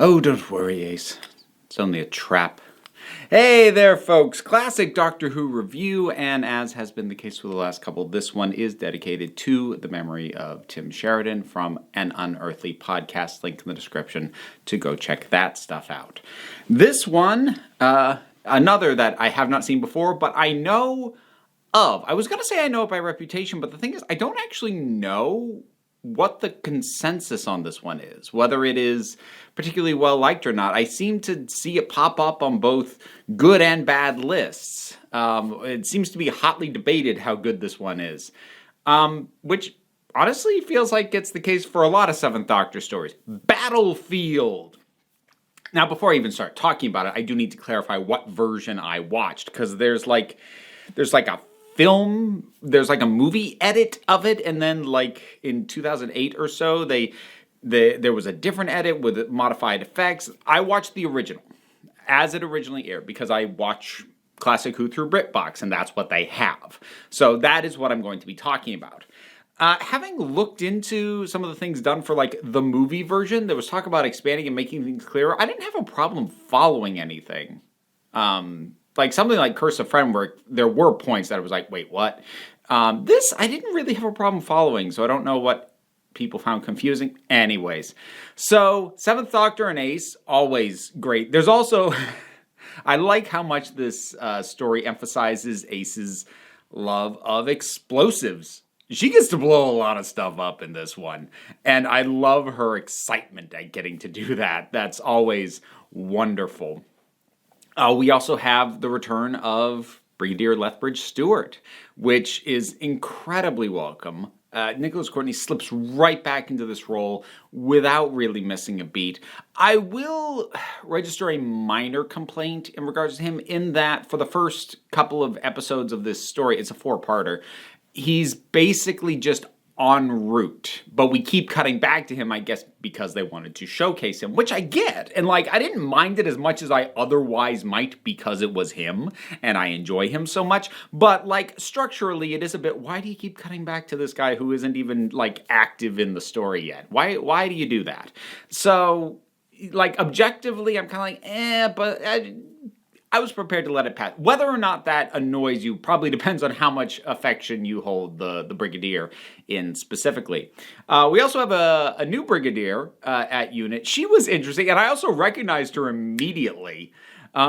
Oh, don't worry, Ace. It's only a trap. Hey there, folks! Classic Doctor Who review, and as has been the case for the last couple, this one is dedicated to the memory of Tim Sheridan from An Unearthly Podcast. Link in the description to go check that stuff out. This one, another that I have not seen before, but I know of. I was going to say I know it by reputation, but the thing is, I don't actually know what the consensus on this one is, whether it is particularly well liked or not. I seem to see it pop up on both good and bad lists. It seems to be hotly debated how good this one is, which honestly feels like it's the case for a lot of Seventh Doctor stories. Battlefield. Now, before I even start talking about it, I do need to clarify what version I watched, because there's like a film, there's like a movie edit of it, and then like in 2008 or so, there was a different edit with modified effects. I watched the original, as it originally aired, because I watch Classic Who through BritBox, and that's what they have. So that is what I'm going to be talking about. Having looked into some of the things done for like the movie version, there was talk about expanding and making things clearer. I didn't have a problem following anything. Like something like Curse of Fenwick, there were points that I was like, wait, what? This, I didn't really have a problem following, so I don't know what people found confusing. Anyways, so Seventh Doctor and Ace, always great. There's also, I like how much this story emphasizes Ace's love of explosives. She gets to blow a lot of stuff up in this one, and I love her excitement at getting to do that. That's always wonderful. We also have the return of Brigadier Lethbridge Stewart, which is incredibly welcome. Nicholas Courtney slips right back into this role without really missing a beat. I will register a minor complaint in regards to him, in that for the first couple of episodes of this story, it's a four-parter, he's basically just en route, but we keep cutting back to him, I guess, because they wanted to showcase him, which I get. And like, I didn't mind it as much as I otherwise might, because it was him and I enjoy him so much. But like, structurally, it is a bit, why do you keep cutting back to this guy who isn't even like active in the story yet? Why do you do that? So like, objectively, I'm kind of like, but I was prepared to let it pass. Whether or not that annoys you probably depends on how much affection you hold the Brigadier in specifically. We also have a new Brigadier at UNIT. She was interesting, and I also recognized her immediately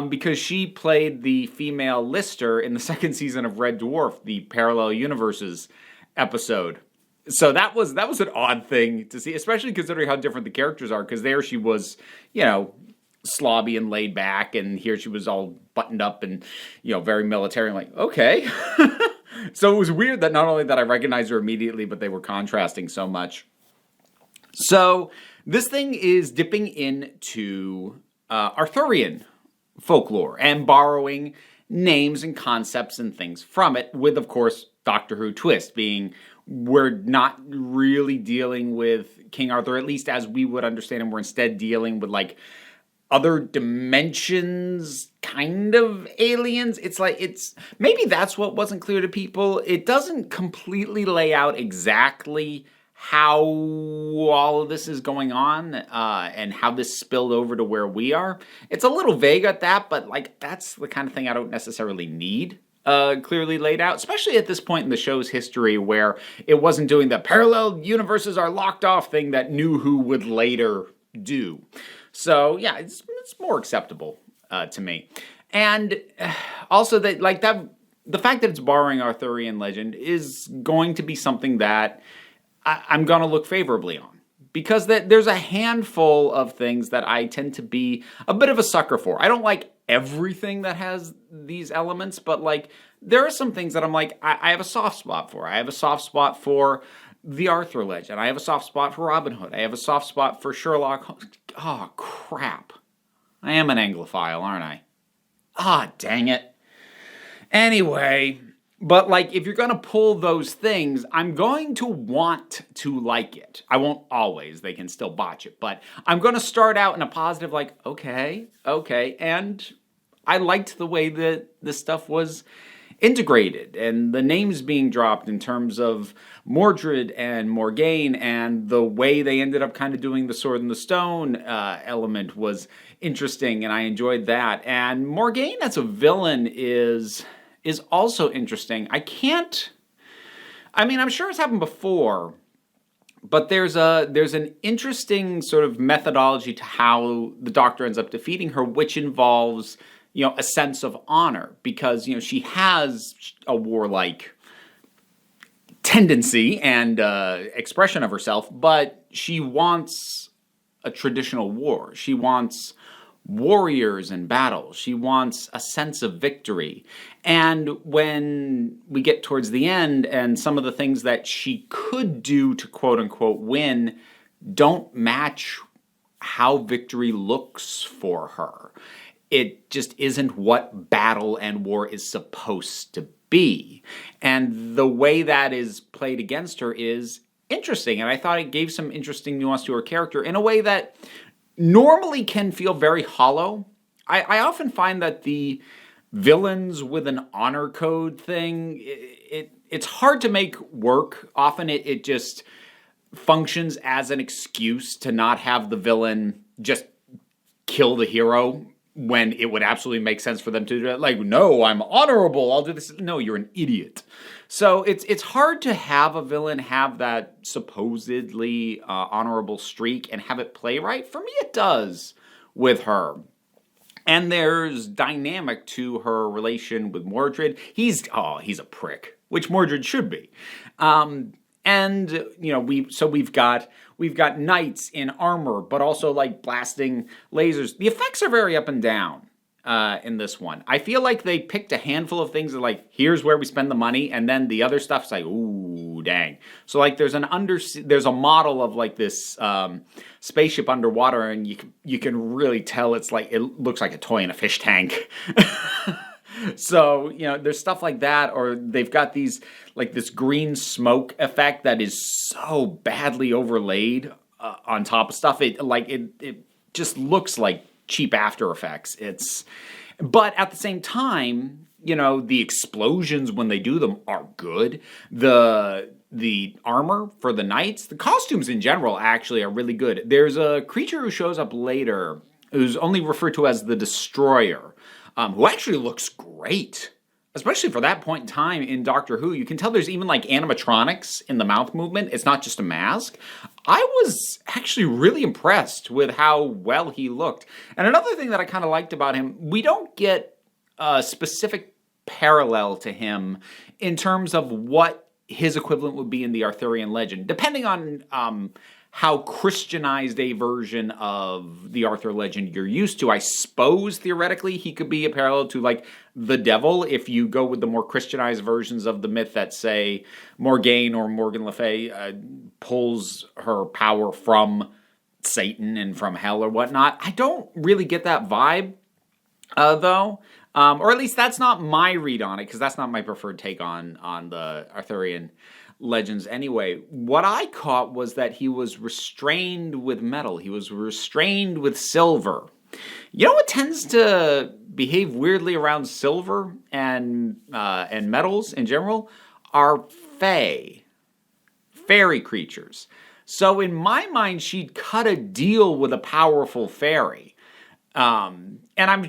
because she played the female Lister in the second season of Red Dwarf, the Parallel Universes episode. So that was an odd thing to see, especially considering how different the characters are, because there she was, slobby and laid back, and here she was all buttoned up and, very military. I'm like, okay. So it was weird that not only that I recognized her immediately, but they were contrasting so much. So this thing is dipping into Arthurian folklore and borrowing names and concepts and things from it, with, of course, Doctor Who twist being we're not really dealing with King Arthur, at least as we would understand him. We're instead dealing with like other dimensions, kind of aliens. It's maybe that's what wasn't clear to people. It doesn't completely lay out exactly how all of this is going on and how this spilled over to where we are. It's a little vague at that, but like, that's the kind of thing I don't necessarily need clearly laid out, especially at this point in the show's history, where it wasn't doing the parallel universes are locked off thing that New Who would later do. So yeah, it's more acceptable to me. And also that the fact that it's borrowing Arthurian legend is going to be something that I'm going to look favorably on, because there's a handful of things that I tend to be a bit of a sucker for. I don't like everything that has these elements, but like, there are some things that I'm like, I have a soft spot for. I have a soft spot for the Arthur legend. I have a soft spot for Robin Hood. I have a soft spot for Sherlock Holmes. Oh, crap. I am an Anglophile, aren't I? Ah, dang it. Anyway, but like, if you're going to pull those things, I'm going to want to like it. I won't always. They can still botch it. But I'm going to start out in a positive, like, okay. And I liked the way that this stuff was integrated, and the names being dropped in terms of Mordred and Morgaine, and the way they ended up kind of doing the Sword and the Stone element was interesting, and I enjoyed that. And Morgaine as a villain is also interesting. I'm sure it's happened before, but there's an interesting sort of methodology to how the Doctor ends up defeating her, which involves, a sense of honor, because, she has a warlike tendency and expression of herself, but she wants a traditional war. She wants warriors in battle. She wants a sense of victory. And when we get towards the end and some of the things that she could do to quote unquote win don't match how victory looks for her, it just isn't what battle and war is supposed to be. And the way that is played against her is interesting. And I thought it gave some interesting nuance to her character in a way that normally can feel very hollow. I often find that the villains with an honor code thing, it's hard to make work. Often it just functions as an excuse to not have the villain just kill the hero when it would absolutely make sense for them to do it. Like, no, I'm honorable, I'll do this. No, you're an idiot. So it's hard to have a villain have that supposedly honorable streak and have it play right. For me, it does with her. And there's dynamic to her relation with Mordred. He's a prick, which Mordred should be. And we've got knights in armor, but also like blasting lasers. The effects are very up and down in this one. I feel like they picked a handful of things that like, here's where we spend the money, and then the other stuff's like, ooh, dang. So like there's a model of like this spaceship underwater, and you can really tell it looks like a toy in a fish tank. So, there's stuff like that, or they've got these, like this green smoke effect that is so badly overlaid on top of stuff. It just looks like cheap After Effects. But at the same time, the explosions when they do them are good. The armor for the knights, the costumes in general actually are really good. There's a creature who shows up later who's only referred to as the Destroyer, who actually looks great, especially for that point in time in Doctor Who. You can tell there's even like animatronics in the mouth movement. It's not just a mask. I was actually really impressed with how well he looked. And another thing that I kind of liked about him, we don't get a specific parallel to him in terms of what his equivalent would be in the Arthurian legend, depending on how Christianized a version of the Arthur legend you're used to. I suppose, theoretically, he could be a parallel to, like, the devil, if you go with the more Christianized versions of the myth that say Morgaine or Morgan Le Fay pulls her power from Satan and from hell or whatnot. I don't really get that vibe, though. Or at least that's not my read on it, because that's not my preferred take on the Arthurian legends anyway. What I caught was that he was restrained with metal. He was restrained with silver. You know what tends to behave weirdly around silver and metals in general? Are fairy creatures. So in my mind, she'd cut a deal with a powerful fairy. And I'm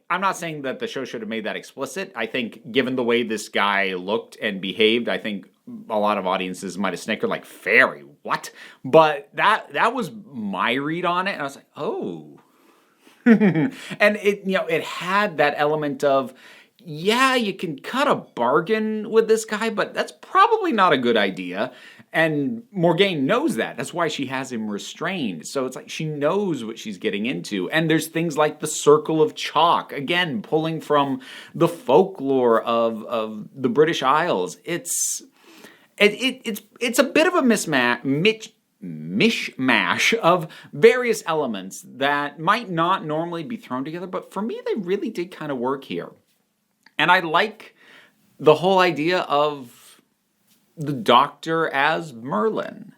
not saying that the show should have made that explicit. I think given the way this guy looked and behaved, I think a lot of audiences might have snickered, like, fairy, what? But that was my read on it, and I was like, oh. And it had that element of, yeah, you can cut a bargain with this guy, but that's probably not a good idea. And Morgaine knows that. That's why she has him restrained. So it's like she knows what she's getting into. And there's things like the circle of chalk, again, pulling from the folklore of the British Isles. It's a bit of a mishmash of various elements that might not normally be thrown together, but for me, they really did kind of work here. And I like the whole idea of the Doctor as Merlin.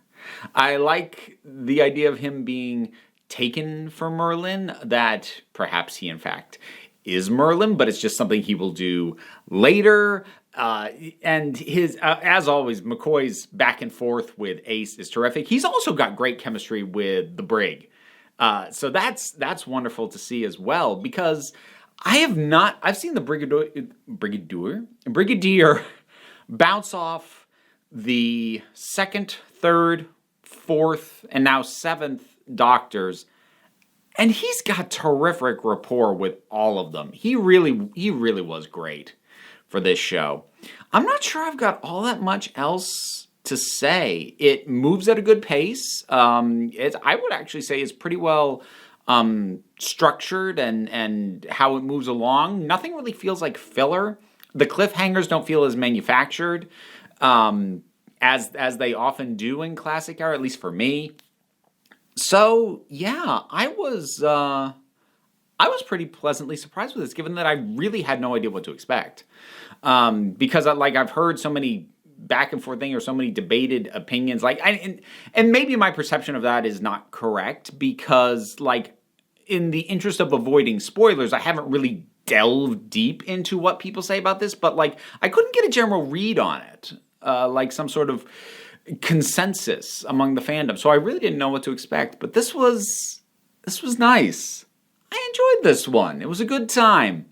I like the idea of him being taken for Merlin, that perhaps he in fact is Merlin, but it's just something he will do later. And his, as always, McCoy's back and forth with Ace is terrific. He's also got great chemistry with the Brig. So that's wonderful to see as well, because I've seen the Brigadier bounce off the second, third, fourth, and now seventh Doctors, and he's got terrific rapport with all of them. He really was great for this show. I'm not sure I've got all that much else to say. It moves at a good pace. I would actually say it's pretty well structured and how it moves along. Nothing really feels like filler. The cliffhangers don't feel as manufactured as they often do in classic era, at least for me. So yeah, I was pretty pleasantly surprised with this, given that I really had no idea what to expect. Because I've heard so many back and forth things or so many debated opinions, and maybe my perception of that is not correct, because in the interest of avoiding spoilers, I haven't really delved deep into what people say about this, but I couldn't get a general read on it, some sort of consensus among the fandom. So I really didn't know what to expect, but this was nice. I enjoyed this one. It was a good time.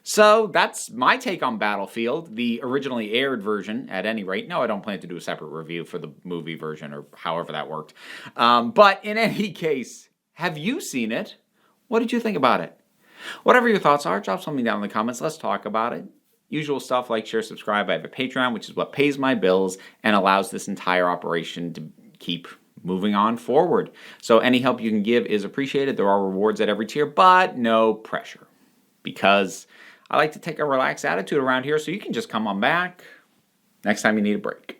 So that's my take on Battlefield, the originally aired version, at any rate. No, I don't plan to do a separate review for the movie version or however that worked. But in any case, have you seen it? What did you think about it? Whatever your thoughts are, drop something down in the comments. Let's talk about it. Usual stuff, like, share, subscribe. I have a Patreon, which is what pays my bills and allows this entire operation to keep moving on forward. So any help you can give is appreciated. There are rewards at every tier, but no pressure, because I like to take a relaxed attitude around here, so you can just come on back next time you need a break.